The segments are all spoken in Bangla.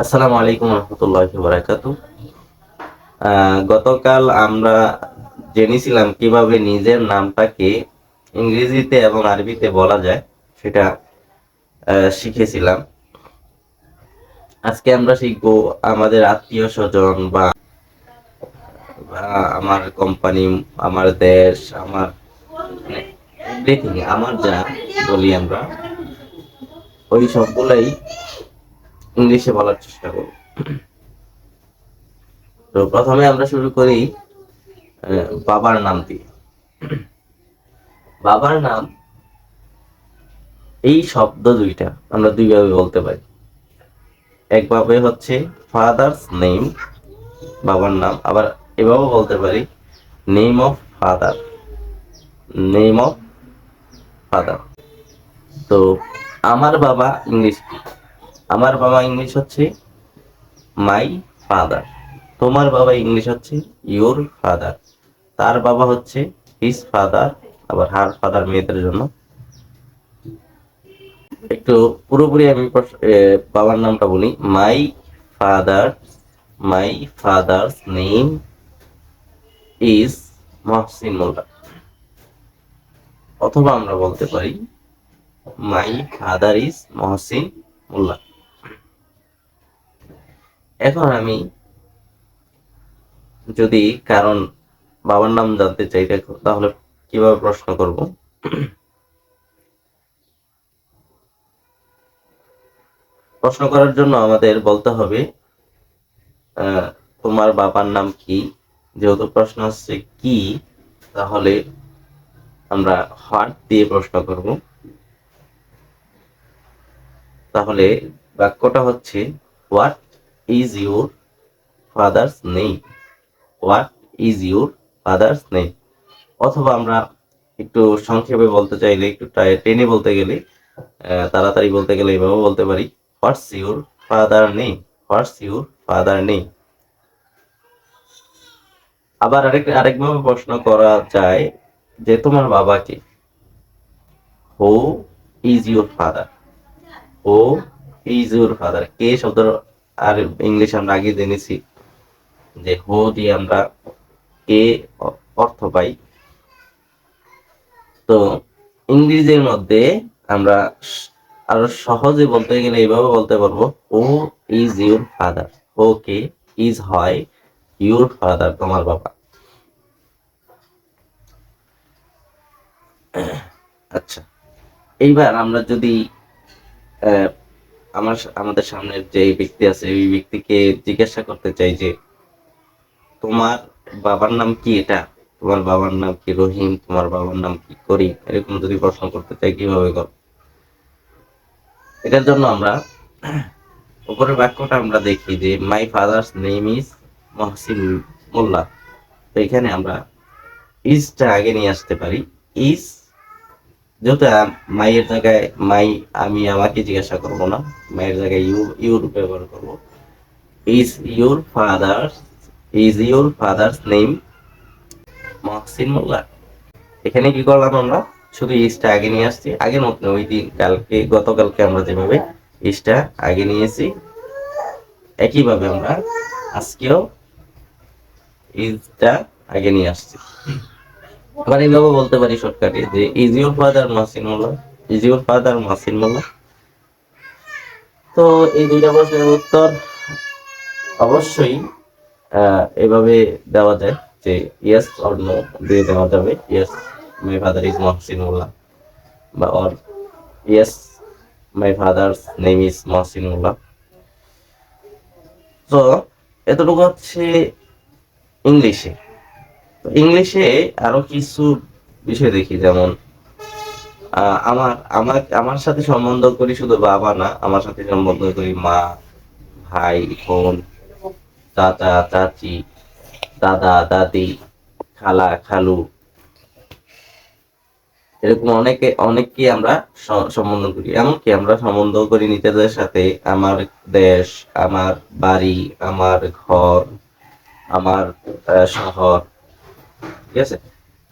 আসসালামু আলাইকুম রহমতুল্লাহি বারাকাতু। গতকাল আমরা জেনেছিলাম কিভাবে নিজের নামটাকে ইংরেজিতে এবং আরবিতে বলা যায়, সেটা শিখেছিলাম। আজকে আমরা শিখবো আমাদের আত্মীয় স্বজন বা আমার কোম্পানি, আমার দেশ, আমার এভরিথিং, আমার যা বলি আমরা ওই সবগুলাই ইংলিশে বলার চেষ্টা করব। তো প্রথমে আমরা শুরু করি বাবার নাম দিয়ে। বাবার নাম, এই শব্দ দুইটা আমরা দুইভাবে বলতে পারি। একভাবে হচ্ছে ফাদার্স নেম, বাবার নাম। আবার এভাবে বলতে পারি name of father, name of father. তো আমার বাবা ইংলিশ কি? আমার বাবা ইংলিশ হচ্ছে মাই ফাদার। তোমার বাবা ইংলিশ হচ্ছে ইউর ফাদার। তার বাবা হচ্ছে হিজ ফাদার। আবার হার ফাদার মেয়েদের জন্য। একটু পুরোপুরি আমি বাবার নামটা বলি। Father my father's name is Mohsin Molla. অথবা আমরা বলতে পারি my father is Mohsin Molla. এখন আমি যদি কারণ বাবার নাম জানতে চাই, তাহলে কিভাবে প্রশ্ন করব? প্রশ্ন করার জন্য আমাদের বলতে হবে তোমার বাবার নাম কি। যেহেতু প্রশ্ন হচ্ছে কি, তাহলে আমরা হোয়াট দিয়ে প্রশ্ন করব। তাহলে বাক্যটা হচ্ছে what is your father's name, what is your father's name. অথবা আমরা একটু সংক্ষেপে বলতে চাইলে, একটু টেনে বলতে গেলে, তাড়াতাড়ি বলতে গেলে এভাবে বলতে পারি what's your father name, what's your father name. আবার আরেকভাবে প্রশ্ন করা যায় যে তোমার বাবা কে? Who is your father, who is your father. কে শব্দের আর ইংলিশ আমরা আগে জেনেছি যে হু দিয়ে আমরা কে অর্থ পাই। তো ইংরেজির মধ্যে আমরা আরো সহজে বলতে গেলে এইভাবে বলতে পারবো হু is your father. Who K, is হয়, ইউর ফাদার তোমার বাবা। আচ্ছা, এইবার আমরা যদি আমাদের সামনের যে ব্যক্তি আছে ওই ব্যক্তিকে জিজ্ঞাসা করতে চাই যে তোমার বাবার নাম কি? এটা তোমার বাবার নাম কি রহিম, তোমার বাবার নাম কি করিম, এরকম যদি প্রশ্ন করতে চাই কিভাবে করব? এটার জন্য আমরা উপরের বাক্যটা আমরা দেখি যে my father's name is Mohsin Molla. তো এখানে আমরা ইজটা আগে নিয়ে আসতে পারি। ইজ, যেহেতু মাইয়ের জায়গায় মাই, আমি আমাকে জিজ্ঞাসা করব না, মায়ের জায়গায় ইউর ব্যবহার করব। Is your father, is your father's name Mohsin Molla. এখানে কি করলাম আমরা? শুধু ইজটা আগে নিয়ে আসছি। আগের মতো ওই দিন গতকালকে আমরা যেভাবে ইজটা আগে নিয়েছি, একইভাবে আমরা আজকেও ইজটা আগে নিয়ে আসছি। আবার এইভাবে বলতে পারি শর্টকাটে যে is your father Mohsin Molla, is your father Mohsin Molla. তো এই দুইটা প্রশ্নের উত্তর অবশ্যই এভাবে দেওয়া যায় যে ইয়েস অর নো দিয়ে দেওয়া যাবে। Yes, my father is Mohsin Molla, বা or yes, my father's name is Mohsin Molla. তো এতটুকু হচ্ছে ইংলিশে। ইংলিশে আরো কিছু বিষয় দেখি, যেমন আমার আমার আমার সাথে সম্বন্ধ করি শুধু বাবা না, আমার সাথে সম্বন্ধ করি মা, ভাই, বোন, চাচা, চাচি, দাদা, দাদি, খালা, খালু, এরকম অনেককে আমরা সম্বন্ধ করি। এমনকি আমরা সম্বন্ধ করি নিজেদের সাথে আমার দেশ, আমার বাড়ি, আমার ঘর, আমার শহর, ঠিক আছে,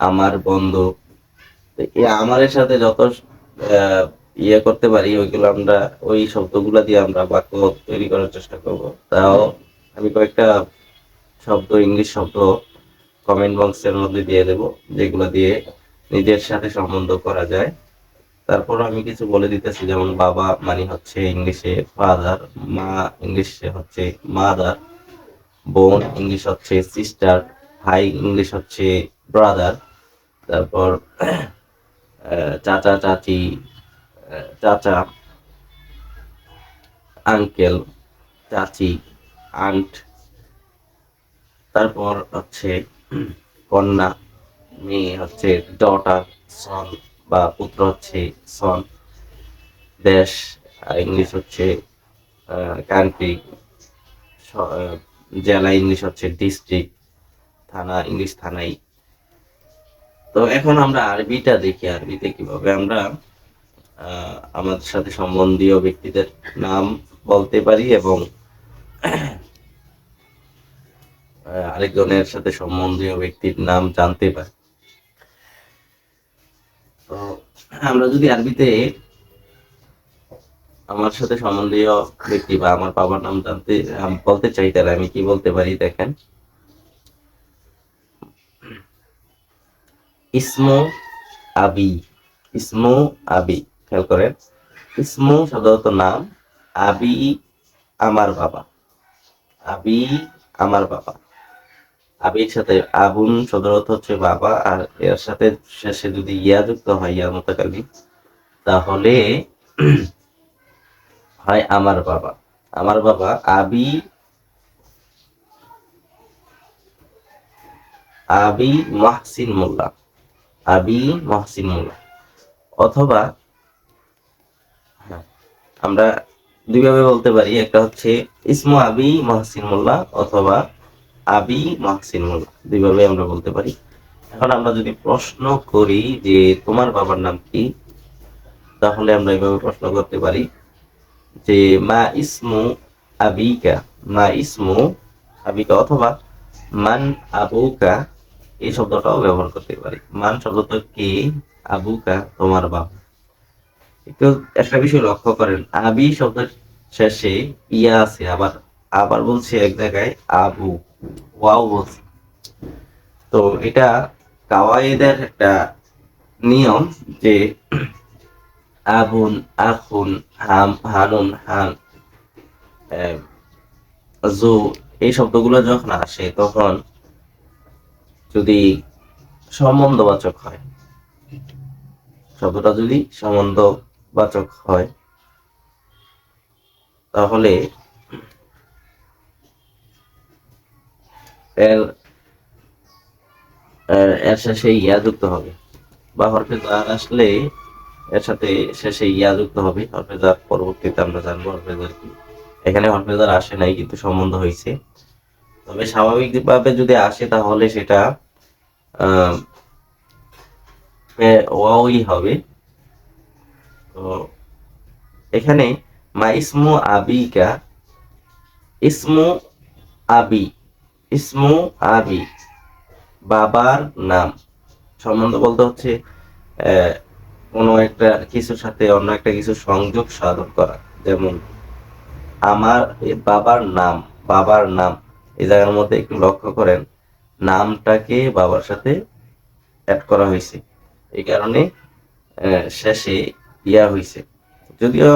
আমার বন্ধু। আমারের সাথে যত ইয়ে করতে পারি, ওইগুলো আমরা ওই শব্দগুলো দিয়ে আমরা বাক্য তৈরি করার চেষ্টা করব। তাও আমি কয়েকটা শব্দ, ইংলিশ শব্দ কমেন্ট বক্সের মধ্যে দিয়ে দেব, যেগুলো দিয়ে নিজের সাথে সম্বন্ধ করা যায়। তারপর আমি কিছু বলে দিতেছি, যেমন বাবা মানে হচ্ছে ইংলিশে ফাদার, মা ইংলিশে হচ্ছে মাদার, বোন ইংলিশ হচ্ছে সিস্টার, ভাই ইংলিশ হচ্ছে ব্রাদার, তারপর চাচা চাচি, চাচা, আঙ্কেল, চাচি, আন্ট, তারপর হচ্ছে কন্যা, মেয়ে হচ্ছে ডটার, সন বা পুত্র হচ্ছে সন, দেশ ইংলিশ হচ্ছে কান্ট্রি, জেলা ইংলিশ হচ্ছে ডিস্ট্রিক্ট, থানা ইংলিশ থানাই। তো এখন আমরা আরবিটা দেখি, আরবিতে কিভাবে আমরা আমাদের সাথে সম্বন্ধীয় ব্যক্তিদের নাম বলতে পারি এবং আরেকজনের সাথে সম্বন্ধীয় ব্যক্তির নাম জানতে পারি। তো আমরা যদি আরবিতে আমার সাথে সম্বন্ধীয় ব্যক্তি বা আমার বাবার নাম জানতে বলতে চাই, তাহলে আমি কি বলতে পারি দেখেন, ইসমু আবি, ইসমু আবি, খেয়াল করেন, ইসমু সাধারণত নাম, আবি আমার বাবা, আবি আমার বাবা। আবির সাথে আবুন সদর অর্থ হচ্ছে বাবা, আর এর সাথে শেষে যদি ইয়া যুক্ত হয়, ইয়া মুতাকাল্লিম, তাহলে হয় আমার বাবা। আমার বাবা আবি, আবি মহসিন মোল্লা, আবি মহসিন মোল্লা। অথবা আমরা দুইভাবে বলতে পারি, একটা হচ্ছে ইসমু আবি মহসিন মোল্লা অথবা আবি মহসিন মোল্লা, দুইভাবে আমরা বলতে পারি। এখন আমরা যদি প্রশ্ন করি যে তোমার বাবার নাম কি, তাহলে আমরা এইভাবে প্রশ্ন করতে পারি যে মা ইসমু আবিকা, মা ইসমু আবিকা, অথবা মান আবুকা, এই শব্দটাও ব্যবহার করতে পারি। মান শব্দটা কে, আবুকা তোমার বাবা। একটু একটা বিষয় লক্ষ্য করেন, আবি শব্দের শেষে ইয়া আছে, আবার আবার বলছি এক জায়গায় আবু, ওয়াও বলছি। তো এটা কাওয়াইদের একটা নিয়ম যে আবুন, আখুন, হাম, হানুন, হান, জু, এই শব্দগুলো যখন আসে তখন যদি সম্বন্ধবাচক হয়, শব্দটা যদি সম্বন্ধবাচক হয়, তাহলে এর এর শেষে ইয়া যুক্ত হবে, বা হরফে জার আসলে এর সাথে শেষে ইয়া যুক্ত হবে। হরফে জার পরবর্তীতে আমরা জানবো হরফে জার কি। এখানে হরফে জার আসে নাই, কিন্তু সম্বন্ধ হয়েছে। তবে স্বাভাবিকভাবে যদি আসে তাহলে সেটা ওয়াওই হবে। তো এখানে মা ইসমু আবিকা, ইসমু আবি, ইসমু আবি, বাবার নাম। সম্বন্ধ বলতে হচ্ছে কোনো একটা কিছুর সাথে অন্য একটা কিছু সংযোগ সাধন করা। যেমন আমার বাবার নাম, বাবার নাম, এই জায়গার মধ্যে একটু লক্ষ্য করেন, নামটাকে বাবার সাথে অ্যাড করা হয়েছে, এই কারণে শেষে ইয়া হয়েছে। যদিও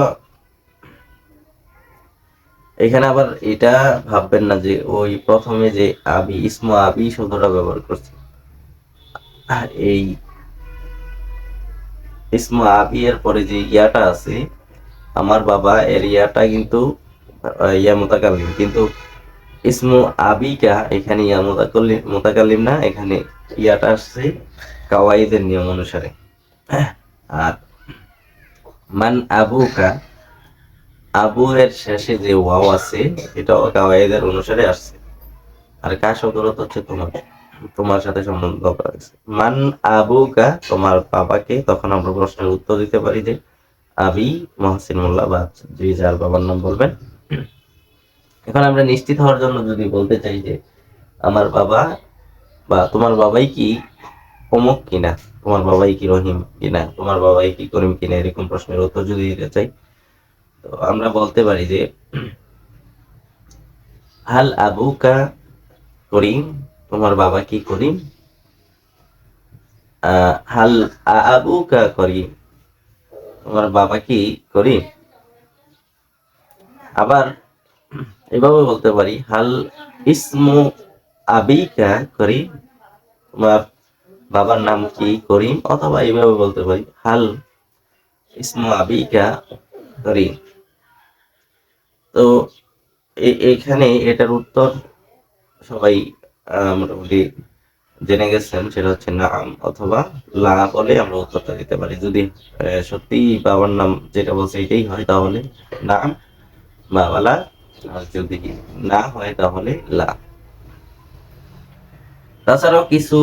এখানে আবার এটা ভাববেন না যে ওই প্রথমে যে আবি, ইসমু আবি শব্দটা ব্যবহার করছে, এই ইসমু আবি এর পরে যে ইয়াটা আছে আমার বাবা, এর ইয়াটা কিন্তু ইয়া মুতাকাল্লিম, কিন্তু ইসমু আবিকা এখানে ইয়া মুতাকাল্লিম না, এখানে ইয়াটা আসছে কাওয়াইদের নিয়ম অনুসারে। আর মান আবুকা, আবু এর শেষে যে ওয়াও আছে এটাও কাওয়াইদের অনুসারে আসছে। আর কা শব্দের অর্থ হচ্ছে তোমার, তোমার সাথে সম্বন্ধ করা হয়েছে। মান আবুকা, তোমার বাবাকে, তখন আমরা প্রশ্নের উত্তর দিতে পারি যে আবি মহসিন মোল্লা, বা যে যার বাবার নাম বলবেন। এখন আমরা নিশ্চিত হওয়ার জন্য যদি বলতে চাই যে আমার বাবা বা তোমার বাবাই কি, অমুক কিনা, তোমার বাবাই কি রহিম কিনা, তোমার বাবাই কি করিম কিনা, এরকম প্রশ্নের উত্তর যদি দিতে চাই, তো আমরা বলতে পারি যে হাল আবুকা করিম, তোমার বাবা কি করিম। হাল আবুকা করিম, তোমার বাবা কি করিম। আবার এভাবে বলতে পারি হাল ইসমু আবিকা করিম, তোমার বাবার নাম কি করিম। অথবা এইভাবে বলতে পারি হাল ইসমু আবিকা করিম। তো এখানে এটার উত্তর সবাই মোটামুটি জেনে গেছেন, সেটা হচ্ছে নাম অথবা লা বলে আমরা উত্তরটা দিতে পারি। যদি সত্যি বাবার নাম যেটা বলছে এটাই হয় তাহলে নাম বা লা, আর যদি না হয় তাহলে লা। তাছাড়াও কিছু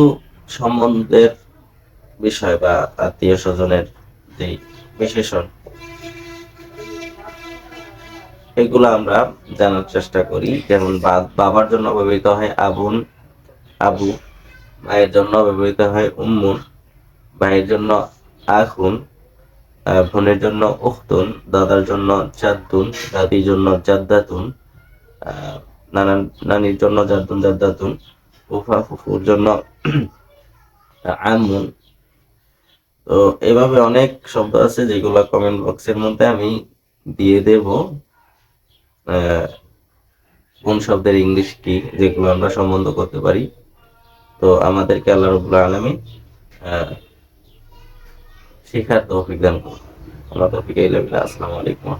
সম্বন্ধের বিষয় বা আত্মীয় স্বজনের যে বিশেষণ, এগুলো আমরা জানার চেষ্টা করি। যেমন বাবার জন্য ব্যবহৃত হয় আবুন, আবু। মায়ের জন্য ব্যবহৃত হয় উম্মুন, ভাইয়ের জন্য আখুন, বোনের জন্য উখতুন, দাদার জন্য জাদ্দুন, দাদির জন্য জাদ্দাতুন, নানান নানির জন্য জাদ্দুন জাদ্দাতুন, ফুফা ফুফুর জন্য আমুন। তো এভাবে অনেক শব্দ আছে যেগুলো কমেন্ট বক্সের মধ্যে আমি দিয়ে দেব কোন শব্দের ইংলিশ কি, যেগুলো আমরা সম্বন্ধ করতে পারি। তো আমাদেরকে আল্লাহ রাব্বুল আলামিন শেখার তৌফিক দান করুন। আল্লাহ তৌফিক। আসসালামু আলাইকুম।